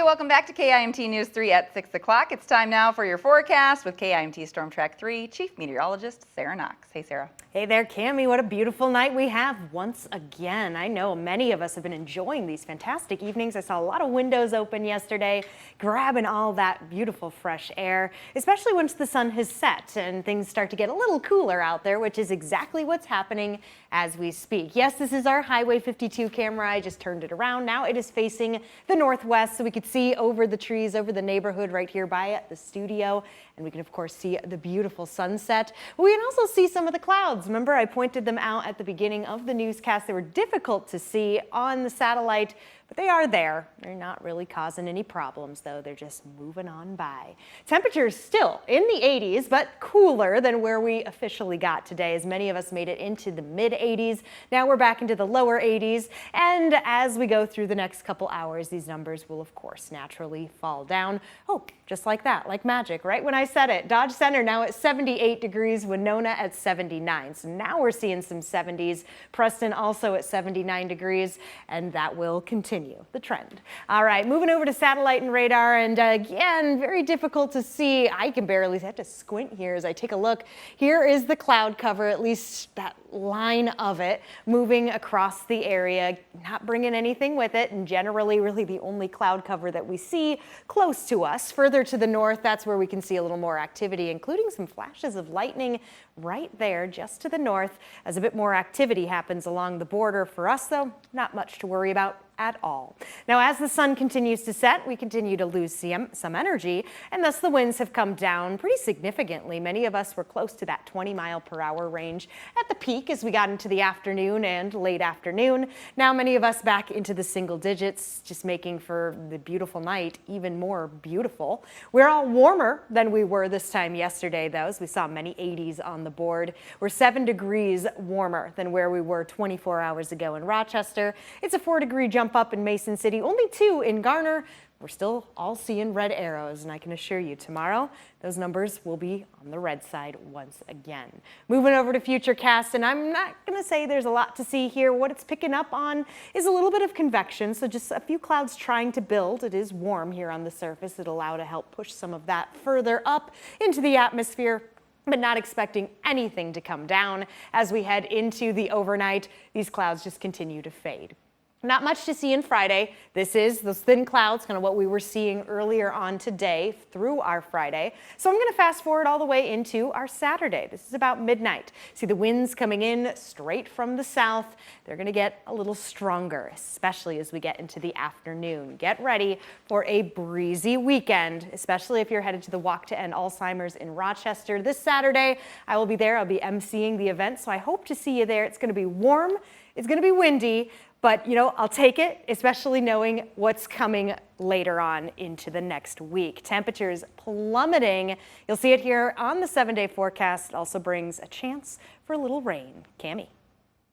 Hey, welcome back to KIMT News 3 at 6 o'clock. It's time now for your forecast with KIMT Storm Track 3 Chief Meteorologist Sarah Knox. Hey, Sarah. Hey there, Cami. What a beautiful night we have once again. I know many of us have been enjoying these fantastic evenings. I saw a lot of windows open yesterday, grabbing all that beautiful fresh air, especially once the sun has set and things start to get a little cooler out there, which is exactly what's happening as we speak. Yes, this is our Highway 52 camera. I just turned it around. Now it is facing the northwest, so we could see over the trees, over the neighborhood right here by the studio. And we can, of course, see the beautiful sunset. We can also see some of the clouds. Remember, I pointed them out at the beginning of the newscast. They were difficult to see on the satellite, but they are there. They're not really causing any problems, though. They're just moving on by. Temperatures still in the 80s, but cooler than where we officially got today, as many of us made it into the mid-80s. Now we're back into the lower 80s. And as we go through the next couple hours, these numbers will, of course, naturally fall down. Oh, just like that, like magic, right when I said it. Dodge Center now at 78 degrees, Winona at 79. So now we're seeing some 70s. Preston also at 79 degrees, and that will continue the trend. All right, moving over to satellite and radar, and again, very difficult to see. I can barely have to squint here as I take a look. Here is the cloud cover, at least that line of it, moving across the area, not bringing anything with it, and generally really the only cloud cover that we see close to us. Further to the north, that's where we can see a little more activity, including some flashes of lightning right there just to the north as a bit more activity happens along the border. For us, though, not much to worry about at all. Now, as the sun continues to set, we continue to lose some energy, and thus the winds have come down pretty significantly. Many of us were close to that 20-mile-per-hour range at the peak as we got into the afternoon and late afternoon. Now many of us back into the single digits, just making for the beautiful night even more beautiful. We're all warmer than we were this time yesterday, though, as we saw many 80s on the board. We're 7 degrees warmer than where we were 24 hours ago in Rochester. It's a 4-degree jump up in Mason City, only 2 in Garner. We're still all seeing red arrows, and I can assure you tomorrow those numbers will be on the red side once again. Moving over to Futurecast, and I'm not going to say there's a lot to see here. What it's picking up on is a little bit of convection, so just a few clouds trying to build. It is warm here on the surface. It'll allow to help push some of that further up into the atmosphere, but not expecting anything to come down. As we head into the overnight, these clouds just continue to fade. Not much to see in Friday. This is those thin clouds, kind of what we were seeing earlier on today through our Friday. So I'm going to fast forward all the way into our Saturday. This is about midnight. See the winds coming in straight from the south. They're going to get a little stronger, especially as we get into the afternoon. Get ready for a breezy weekend, especially if you're headed to the Walk to End Alzheimer's in Rochester. This Saturday, I will be there. I'll be emceeing the event, so I hope to see you there. It's going to be warm. It's going to be windy. But, you know, I'll take it, especially knowing what's coming later on into the next week. Temperatures plummeting. You'll see it here on the 7-day forecast. It also brings a chance for a little rain. Cami.